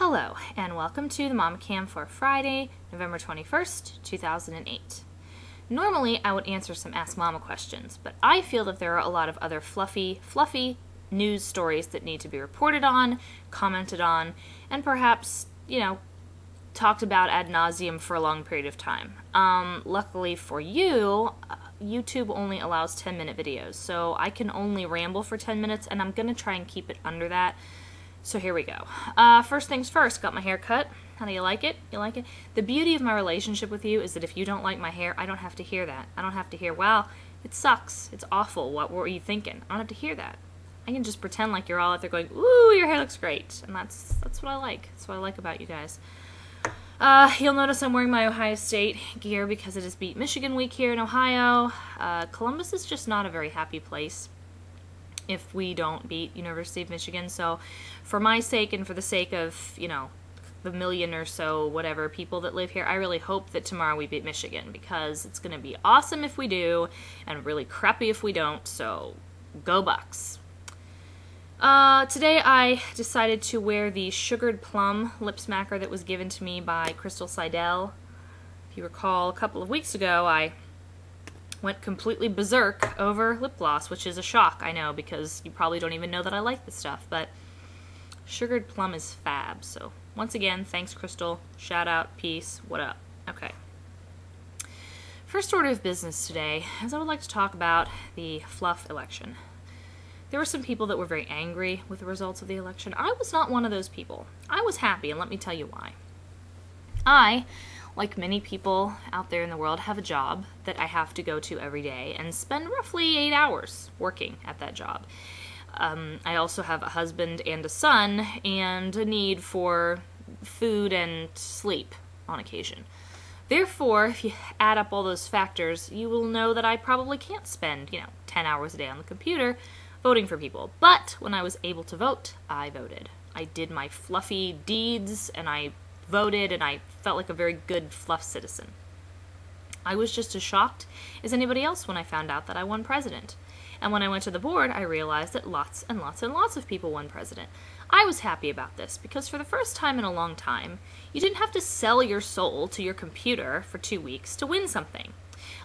Hello, and welcome to the Mama Cam for Friday, November 21st, 2008. Normally, I would answer some Ask Mama questions, but I feel that there are a lot of other fluffy news stories that need to be reported on, commented on, and perhaps, talked about ad nauseum for a long period of time. Luckily for you, YouTube only allows 10-minute videos, so I can only ramble for 10 minutes, and I'm going to try and keep it under that. So here we go. First things first, got my hair cut. How do you like it? You like it? The beauty of my relationship with you is that if you don't like my hair, I don't have to hear that. I don't have to hear, wow, it sucks, it's awful, what were you thinking? I don't have to hear that. I can just pretend like you're all out there going, ooh, your hair looks great. And that's what I like. That's what I like about you guys. You'll notice I'm wearing my Ohio State gear because it is Beat Michigan week here in Ohio. Columbus is just not a very happy place if we don't beat University of Michigan. So for my sake and for the sake of, the million or so whatever people that live here, I really hope that tomorrow we beat Michigan, because it's going to be awesome if we do and really crappy if we don't. So go Bucks. Today I decided to wear the sugared plum lip smacker that was given to me by Crystal Seidel. If you recall, a couple of weeks ago I went completely berserk over lip gloss, which is a shock, I know, because you probably don't even know that I like this stuff, but sugared plum is fab. So once again, thanks Crystal, shout out, peace, what up? Okay. First order of business today is I would like to talk about the fluff election. There were some people that were very angry with the results of the election. I was not one of those people. I was happy, and let me tell you why. I, like many people out there in the world, have a job that I have to go to every day and spend roughly 8 hours working at that job. I also have a husband and a son and a need for food and sleep on occasion. Therefore, if you add up all those factors, you will know that I probably can't spend, 10 hours a day on the computer voting for people. But when I was able to vote, I voted. I did my fluffy deeds, and I voted, and I felt like a very good fluff citizen. I was just as shocked as anybody else when I found out that I won president. And when I went to the board, I realized that lots and lots and lots of people won president. I was happy about this because for the first time in a long time, you didn't have to sell your soul to your computer for 2 weeks to win something.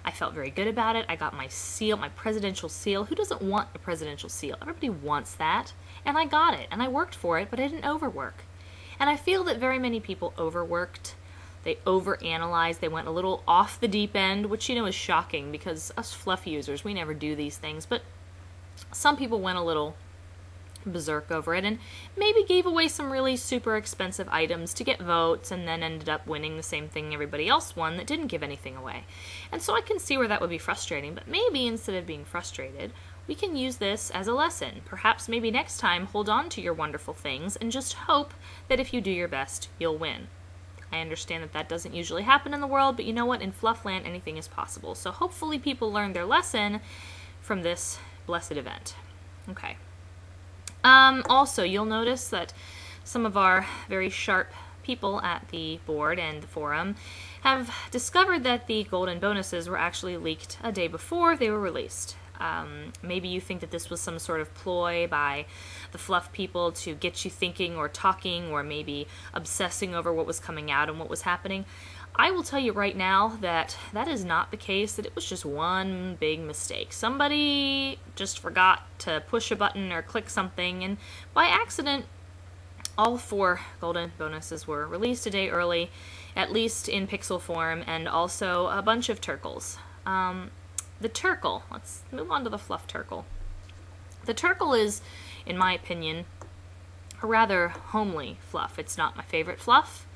I felt very good about it. I got my seal, my presidential seal. Who doesn't want a presidential seal? Everybody wants that. And I got it, and I worked for it, but I didn't overwork. And I feel that very many people overworked. They overanalyzed. They went a little off the deep end, which, is shocking because us fluff users, we never do these things. But some people went a little berserk over it and maybe gave away some really super expensive items to get votes and then ended up winning the same thing everybody else won that didn't give anything away. And so I can see where that would be frustrating, but maybe instead of being frustrated, we can use this as a lesson. Perhaps maybe next time hold on to your wonderful things and just hope that if you do your best, you'll win. I understand that that doesn't usually happen in the world, but you know what? In Fluffland, anything is possible. So hopefully people learn their lesson from this blessed event. Okay. Also, you'll notice that some of our very sharp people at the board and the forum have discovered that the golden bonuses were actually leaked a day before they were released. Maybe you think that this was some sort of ploy by the fluff people to get you thinking or talking or maybe obsessing over what was coming out and what was happening. I will tell you right now that that is not the case, that it was just one big mistake. Somebody just forgot to push a button or click something, and by accident, all 4 golden bonuses were released a day early, at least in pixel form, and also a bunch of turkles. The turkle, let's move on to the fluff turkle. The turkle is, in my opinion, a rather homely fluff. It's not my favorite fluff,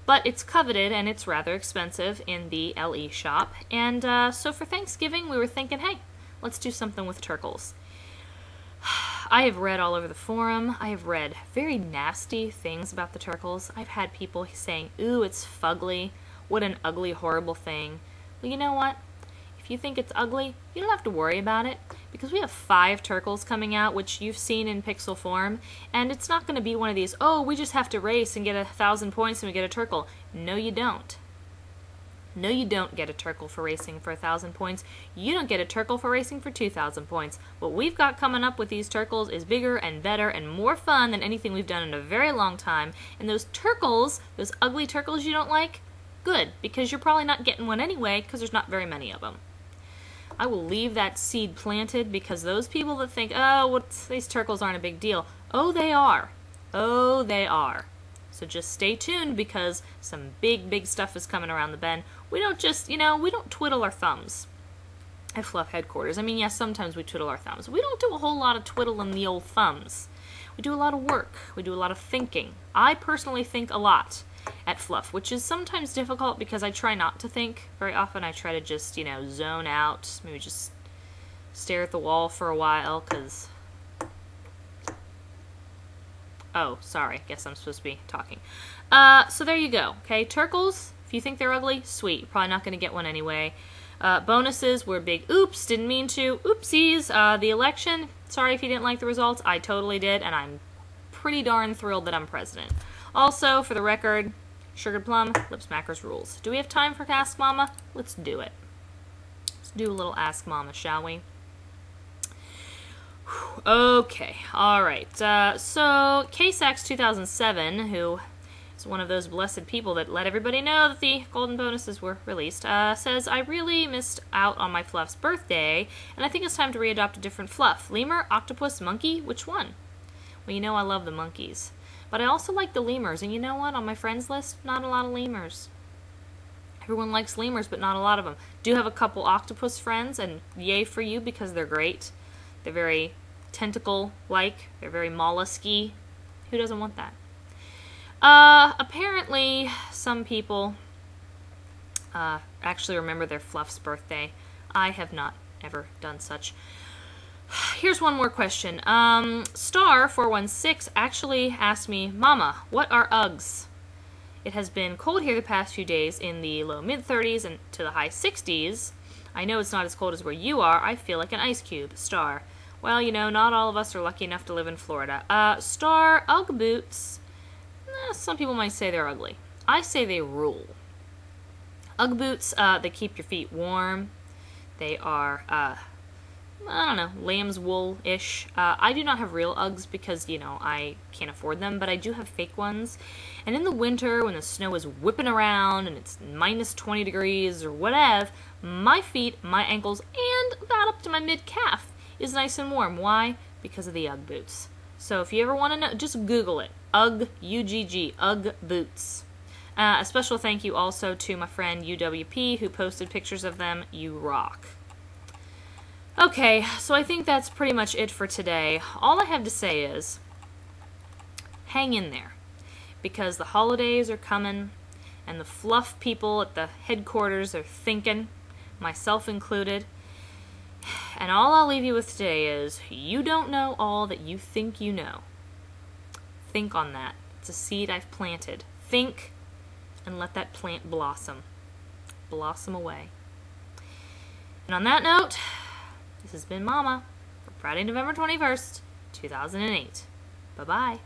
but it's coveted and it's rather expensive in the LE shop. And so for Thanksgiving, we were thinking, hey, let's do something with turkles. I have read all over the forum. I have read very nasty things about the turkles. I've had people saying, ooh, it's fugly. What an ugly, horrible thing. Well, you know what? If you think it's ugly, you don't have to worry about it, because we have 5 turkles coming out, which you've seen in pixel form, and it's not going to be one of these, oh, we just have to race and get 1,000 points and we get a turkle. No, you don't. No, you don't get a turkle for racing for 1,000 points. You don't get a turkle for racing for 2,000 points. What we've got coming up with these turkles is bigger and better and more fun than anything we've done in a very long time. And those turkles, those ugly turkles you don't like, good, because you're probably not getting one anyway because there's not very many of them. I will leave that seed planted because those people that think, oh, these turkles aren't a big deal. Oh, they are. Oh, they are. So just stay tuned because some big, big stuff is coming around the bend. We don't just, we don't twiddle our thumbs at Fluff headquarters. I mean, yes, sometimes we twiddle our thumbs. We don't do a whole lot of twiddling the old thumbs. We do a lot of work. We do a lot of thinking. I personally think a lot at Fluff, which is sometimes difficult because I try not to think. Very often I try to just, zone out, maybe just stare at the wall for a while because... Oh, sorry. Guess I'm supposed to be talking. So there you go. Okay, turkles, if you think they're ugly, sweet. You're probably not going to get one anyway. Bonuses were big oops, didn't mean to. Oopsies. The election, sorry if you didn't like the results. I totally did, and I'm pretty darn thrilled that I'm president. Also, for the record, Sugared Plum, Lip Smackers rules. Do we have time for Ask Mama? Let's do it. Let's do a little Ask Mama, shall we? Okay, alright, so KSAX 2007, who is one of those blessed people that let everybody know that the golden bonuses were released, says, I really missed out on my Fluff's birthday, and I think it's time to readopt a different Fluff. Lemur, octopus, monkey, which one? Well, I love the monkeys. But I also like the lemurs, and you know what? On my friends list, not a lot of lemurs. Everyone likes lemurs, but not a lot of them. Do have a couple octopus friends, and yay for you because they're great. They're very tentacle-like. They're very mollusky. Who doesn't want that? Apparently, some people actually remember their Fluff's birthday. I have not ever done such. Here's one more question. Star416 actually asked me, Mama, what are Uggs? It has been cold here the past few days in the low mid-30s and to the high 60s. I know it's not as cold as where you are. I feel like an ice cube. Star. Well, not all of us are lucky enough to live in Florida. Star, Ugg boots. Some people might say they're ugly. I say they rule. Ugg boots, they keep your feet warm. They are, I don't know, lamb's wool-ish. I do not have real Uggs because, I can't afford them, but I do have fake ones. And in the winter, when the snow is whipping around and it's minus 20 degrees or whatever, my feet, my ankles, and about up to my mid-calf is nice and warm. Why? Because of the Ugg boots. So if you ever want to know, just Google it. Ugg, U-G-G, Ugg boots. A special thank you also to my friend UWP who posted pictures of them. You rock. Okay, so I think that's pretty much it for today. All I have to say is, hang in there. Because the holidays are coming, and the Fluff people at the headquarters are thinking, myself included. And all I'll leave you with today is, you don't know all that you think you know. Think on that. It's a seed I've planted. Think, and let that plant blossom. Blossom away. And on that note, this has been Mama for Friday, November 21st, 2008. Bye-bye.